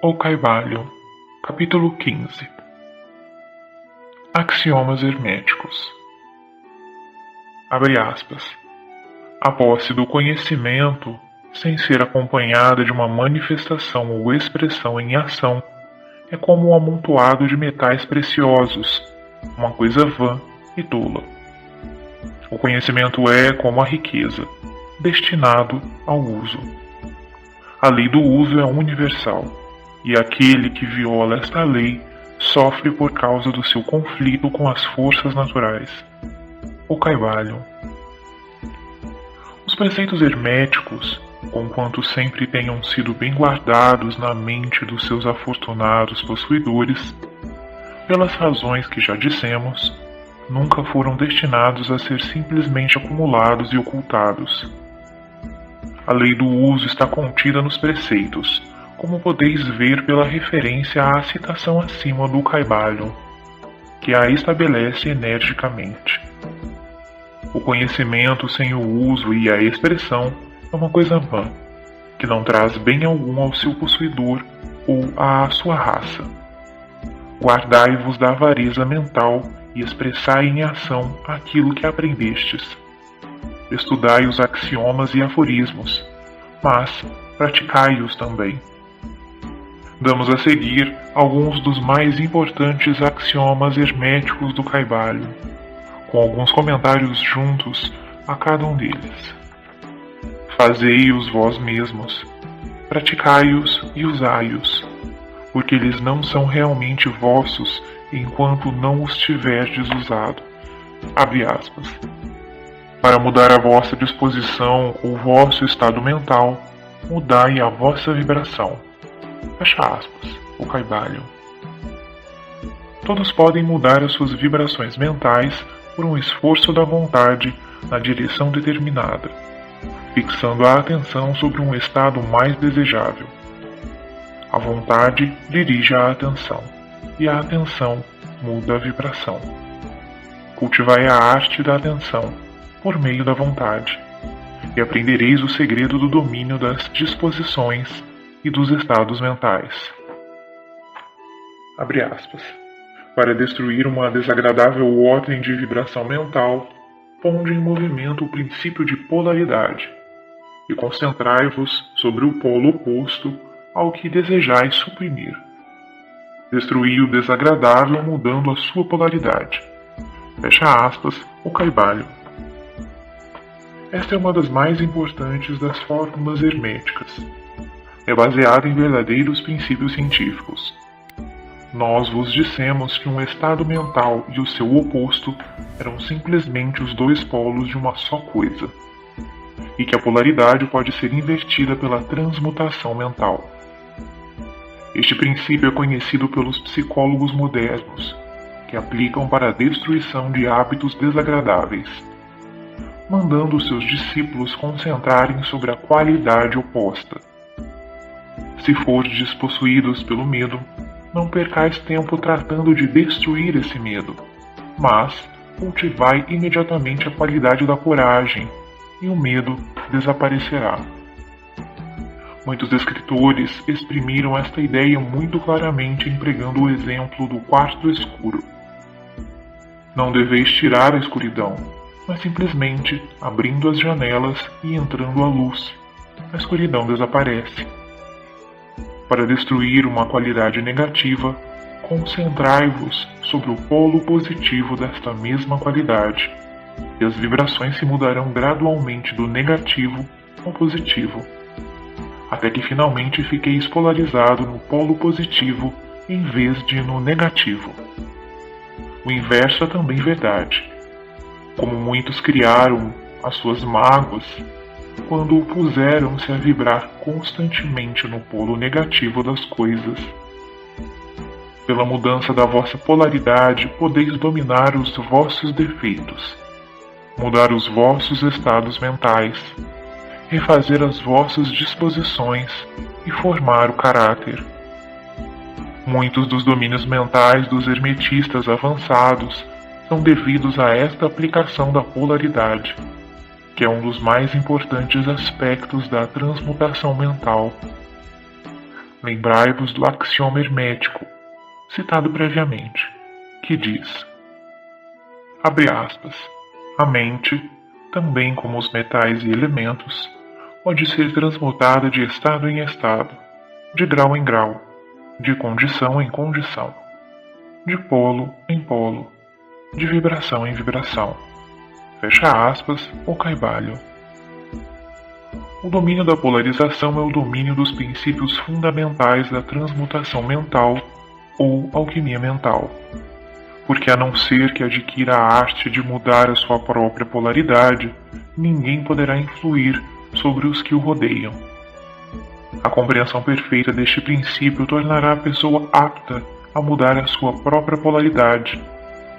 O Kybalion, capítulo 15. Axiomas herméticos. Abre aspas. A posse do conhecimento, sem ser acompanhada de uma manifestação ou expressão em ação, é como um amontoado de metais preciosos, uma coisa vã e tola. O conhecimento é como a riqueza, destinado ao uso. A lei do uso é universal, e aquele que viola esta lei sofre por causa do seu conflito com as forças naturais. O Kybalion. Os preceitos herméticos, conquanto sempre tenham sido bem guardados na mente dos seus afortunados possuidores, pelas razões que já dissemos, nunca foram destinados a ser simplesmente acumulados e ocultados. A lei do uso está contida nos preceitos, como podeis ver pela referência à citação acima do Kybalion, que a estabelece energicamente. O conhecimento sem o uso e a expressão é uma coisa vã, que não traz bem algum ao seu possuidor ou à sua raça. Guardai-vos da avareza mental e expressai em ação aquilo que aprendestes. Estudai os axiomas e aforismos, mas praticai-os também. Damos a seguir alguns dos mais importantes axiomas herméticos do Kybalion, com alguns comentários juntos a cada um deles. Fazei-os vós mesmos, praticai-os e usai-os, porque eles não são realmente vossos enquanto não os tiverdes usado. Abre aspas. Para mudar a vossa disposição ou o vosso estado mental, mudai a vossa vibração. Fecha aspas. O Kybalion. Todos podem mudar as suas vibrações mentais por um esforço da vontade na direção determinada, fixando a atenção sobre um estado mais desejável. A vontade dirige a atenção, e a atenção muda a vibração. Cultivai a arte da atenção por meio da vontade, e aprendereis o segredo do domínio das disposições e dos estados mentais. Abre aspas. Para destruir uma desagradável ordem de vibração mental, ponde em movimento o princípio de polaridade, e concentrai-vos sobre o polo oposto ao que desejais suprimir. Destruí o desagradável mudando a sua polaridade. Fecha aspas. O Kybalion. Esta é uma das mais importantes das fórmulas herméticas. É baseada em verdadeiros princípios científicos. Nós vos dissemos que um estado mental e o seu oposto eram simplesmente os dois polos de uma só coisa, e que a polaridade pode ser invertida pela transmutação mental. Este princípio é conhecido pelos psicólogos modernos, que aplicam para a destruição de hábitos desagradáveis, mandando seus discípulos concentrarem sobre a qualidade oposta. Se fordes possuídos pelo medo, não percais tempo tratando de destruir esse medo, mas cultivai imediatamente a qualidade da coragem, e o medo desaparecerá. Muitos escritores exprimiram esta ideia muito claramente empregando o exemplo do quarto escuro. Não deveis tirar a escuridão, mas simplesmente abrindo as janelas e entrando a luz. A escuridão desaparece. Para destruir uma qualidade negativa, concentrai-vos sobre o polo positivo desta mesma qualidade, e as vibrações se mudarão gradualmente do negativo ao positivo, até que finalmente fiqueis polarizado no polo positivo em vez de no negativo. O inverso é também verdade. Como muitos criaram as suas mágoas quando puseram-se a vibrar constantemente no polo negativo das coisas. Pela mudança da vossa polaridade, podeis dominar os vossos defeitos, mudar os vossos estados mentais, refazer as vossas disposições e formar o caráter. Muitos dos domínios mentais dos hermetistas avançados são devidos a esta aplicação da polaridade, que é um dos mais importantes aspectos da transmutação mental. lembrai-vos do axioma hermético, citado previamente, que diz, abre aspas, a mente, também como os metais e elementos, pode ser transmutada de estado em estado, de grau em grau, de condição em condição, de polo em polo, de vibração em vibração. Fecha aspas, o Caibalho. O domínio da polarização é o domínio dos princípios fundamentais da transmutação mental ou alquimia mental, porque a não ser que adquira a arte de mudar a sua própria polaridade, ninguém poderá influir sobre os que o rodeiam. A compreensão perfeita deste princípio tornará a pessoa apta a mudar a sua própria polaridade,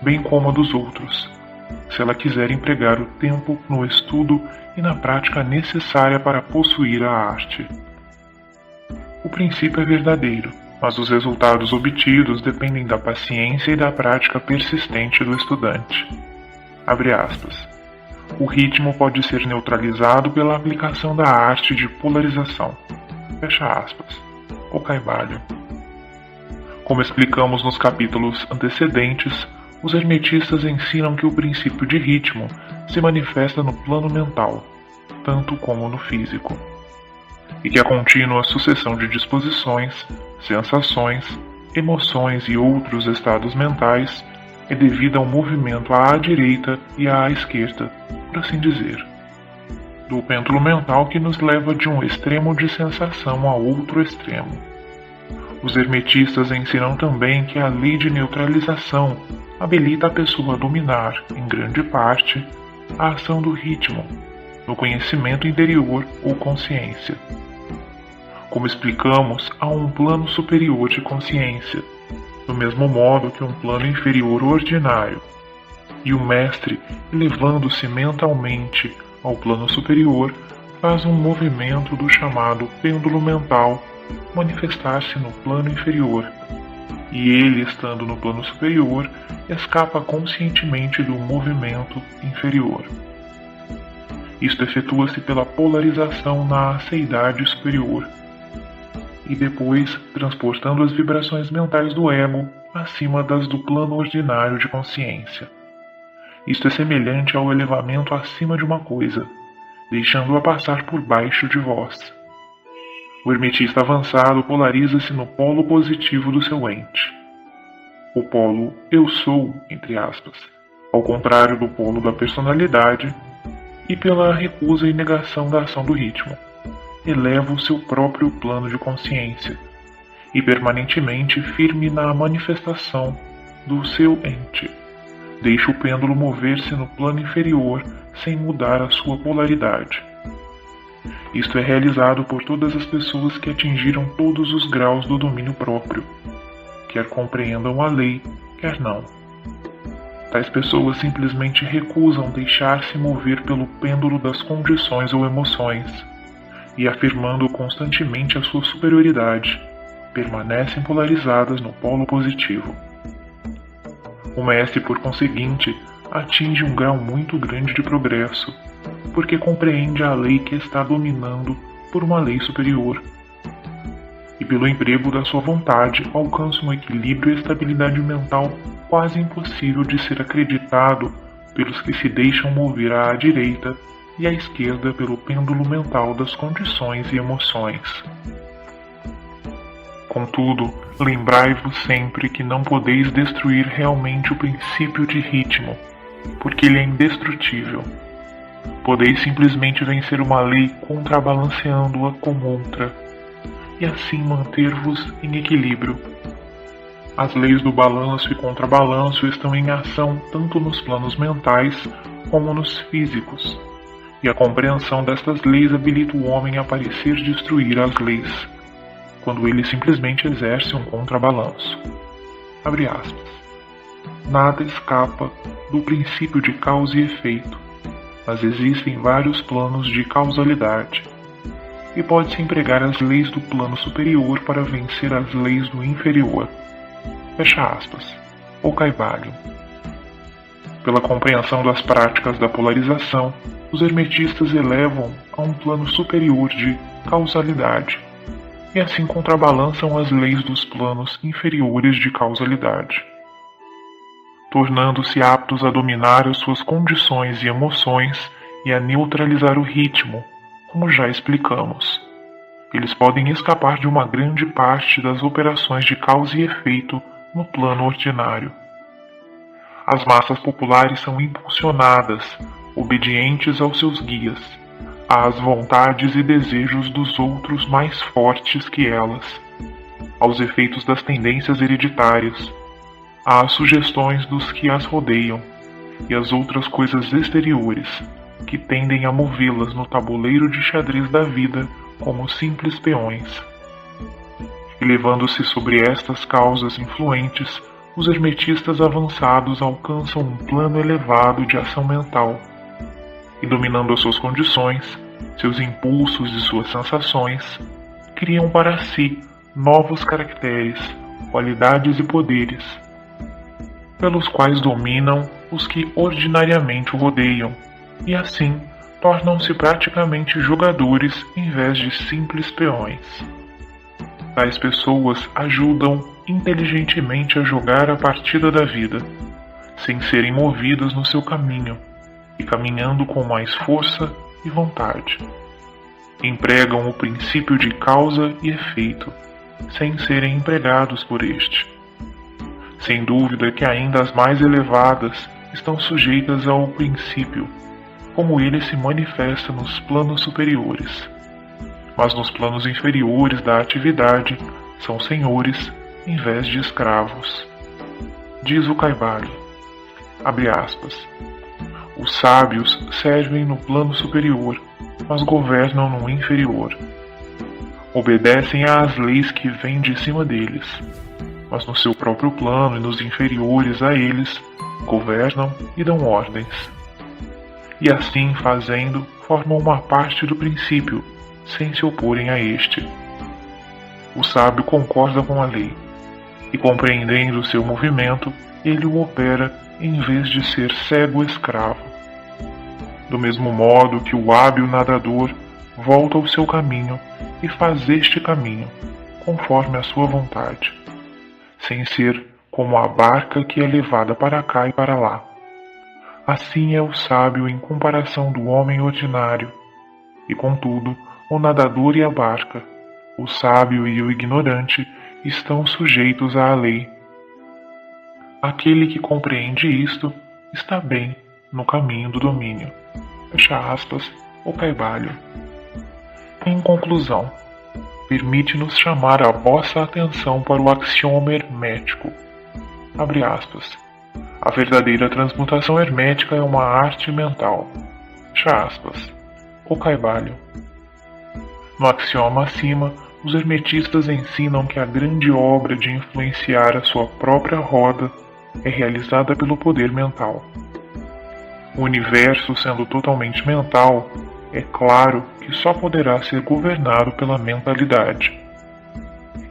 bem como a dos outros, se ela quiser empregar o tempo no estudo e na prática necessária para possuir a arte. O princípio é verdadeiro, mas os resultados obtidos dependem da paciência e da prática persistente do estudante. Abre aspas. O ritmo pode ser neutralizado pela aplicação da arte de polarização. Fecha aspas. O Caibalho. Como explicamos nos capítulos antecedentes, os hermetistas ensinam que o princípio de ritmo se manifesta no plano mental, tanto como no físico, e que a contínua sucessão de disposições, sensações, emoções e outros estados mentais é devida ao movimento à direita e à esquerda, por assim dizer, do pêndulo mental que nos leva de um extremo de sensação a outro extremo. Os hermetistas ensinam também que a lei de neutralização habilita a pessoa a dominar, em grande parte, a ação do ritmo, no conhecimento interior ou consciência. Como explicamos, há um plano superior de consciência, do mesmo modo que um plano inferior ordinário, e o mestre, elevando-se mentalmente ao plano superior, faz um movimento do chamado pêndulo mental manifestar-se no plano inferior, e ele, estando no plano superior, escapa conscientemente do movimento inferior. Isto efetua-se pela polarização na aceidade superior, e depois transportando as vibrações mentais do ego acima das do plano ordinário de consciência. Isto é semelhante ao elevamento acima de uma coisa, deixando-a passar por baixo de vós. O hermetista avançado polariza-se no polo positivo do seu ente. O polo eu sou, entre aspas, ao contrário do polo da personalidade, e pela recusa e negação da ação do ritmo, eleva o seu próprio plano de consciência, e permanentemente firme na manifestação do seu ente. Deixa o pêndulo mover-se no plano inferior sem mudar a sua polaridade. Isto é realizado por todas as pessoas que atingiram todos os graus do domínio próprio, quer compreendam a lei, quer não. Tais pessoas simplesmente recusam deixar-se mover pelo pêndulo das condições ou emoções, e afirmando constantemente a sua superioridade, permanecem polarizadas no polo positivo. O mestre, por conseguinte, atinge um grau muito grande de progresso, porque compreende a lei que está dominando por uma lei superior, e pelo emprego da sua vontade alcança um equilíbrio e estabilidade mental quase impossível de ser acreditado pelos que se deixam mover à direita e à esquerda pelo pêndulo mental das condições e emoções. Contudo, lembrai-vos sempre que não podeis destruir realmente o princípio de ritmo, porque ele é indestrutível. Podeis simplesmente vencer uma lei contrabalanceando-a com outra, e assim manter-vos em equilíbrio. As leis do balanço e contrabalanço estão em ação tanto nos planos mentais como nos físicos, e a compreensão destas leis habilita o homem a parecer destruir as leis, quando ele simplesmente exerce um contrabalanço. Abre aspas. Nada escapa do princípio de causa e efeito, mas existem vários planos de causalidade, e pode-se empregar as leis do plano superior para vencer as leis do inferior. Fecha aspas. O Caibalho. Pela compreensão das práticas da polarização, os hermetistas elevam a um plano superior de causalidade, e assim contrabalançam as leis dos planos inferiores de causalidade, tornando-se aptos a dominar as suas condições e emoções e a neutralizar o ritmo, como já explicamos. Eles podem escapar de uma grande parte das operações de causa e efeito no plano ordinário. As massas populares são impulsionadas, obedientes aos seus guias, às vontades e desejos dos outros mais fortes que elas, aos efeitos das tendências hereditárias, às sugestões dos que as rodeiam e às outras coisas exteriores que tendem a movê-las no tabuleiro de xadrez da vida como simples peões. Elevando-se sobre estas causas influentes, os hermetistas avançados alcançam um plano elevado de ação mental, e dominando as suas condições, seus impulsos e suas sensações, criam para si novos caracteres, qualidades e poderes, pelos quais dominam os que ordinariamente o rodeiam, e assim tornam-se praticamente jogadores em vez de simples peões. Tais pessoas ajudam inteligentemente a jogar a partida da vida, sem serem movidas no seu caminho, e caminhando com mais força e vontade. Empregam o princípio de causa e efeito, sem serem empregados por este. Sem dúvida que ainda as mais elevadas estão sujeitas ao princípio, como ele se manifesta nos planos superiores. Mas nos planos inferiores da atividade são senhores em vez de escravos. Diz o Caibali, abre aspas, os sábios servem no plano superior, mas governam no inferior. Obedecem às leis que vêm de cima deles, mas no seu próprio plano e nos inferiores a eles, governam e dão ordens. E assim fazendo, formam uma parte do princípio, sem se oporem a este. O sábio concorda com a lei, e compreendendo seu movimento, ele o opera em vez de ser cego escravo. Do mesmo modo que o hábil nadador volta ao seu caminho e faz este caminho, conforme a sua vontade, sem ser como a barca que é levada para cá e para lá. Assim é o sábio em comparação do homem ordinário, e contudo, o nadador e a barca, o sábio e o ignorante, estão sujeitos à lei. Aquele que compreende isto está bem no caminho do domínio. Fecha aspas, o Caibali. Em conclusão, permite-nos chamar a vossa atenção para o axioma hermético. Abre aspas. A verdadeira transmutação hermética é uma arte mental. Fecha aspas. O Caibali. No axioma acima, os hermetistas ensinam que a grande obra de influenciar a sua própria roda é realizada pelo poder mental. O universo, sendo totalmente mental, é claro que só poderá ser governado pela mentalidade.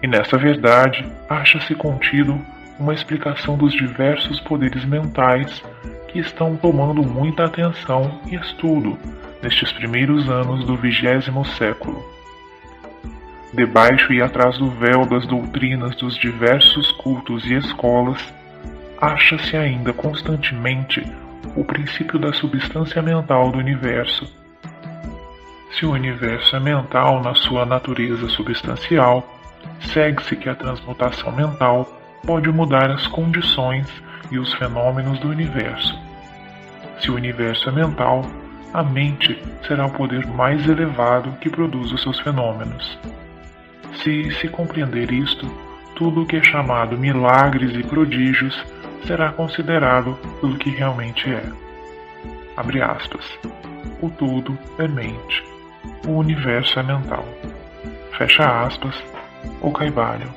E nessa verdade, acha-se contido uma explicação dos diversos poderes mentais que estão tomando muita atenção e estudo nestes primeiros anos do 20º século. Debaixo e atrás do véu das doutrinas dos diversos cultos e escolas, acha-se ainda constantemente o princípio da substância mental do universo. Se o universo é mental na sua natureza substancial, segue-se que a transmutação mental pode mudar as condições e os fenômenos do universo. Se o universo é mental, a mente será o poder mais elevado que produz os seus fenômenos. Se compreender isto, tudo o que é chamado milagres e prodígios será considerado pelo que realmente é. Abre aspas. O tudo é mente. O universo é mental. Fecha aspas. O Caibali.